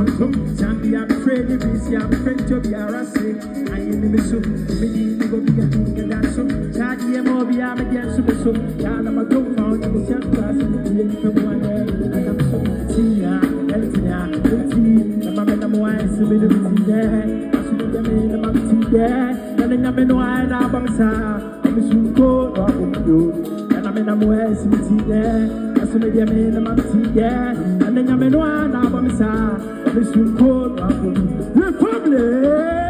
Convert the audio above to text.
I'm afraid to be see, I'm afraid to be arrested. I ain't in the soup, me go be a dance. Charlie, I'm over here, I'm against the soup. I'm a go found in the self class, and the one I am so see ya, I'm a man of my eyes, I'm in the there. I should have been a man there, and I'm in one abangsa. I'm a soon coat or and I'm in a way, I'm there. I should have been a man there, and then I'm in one abangsa. I'm a soon coat or Republic.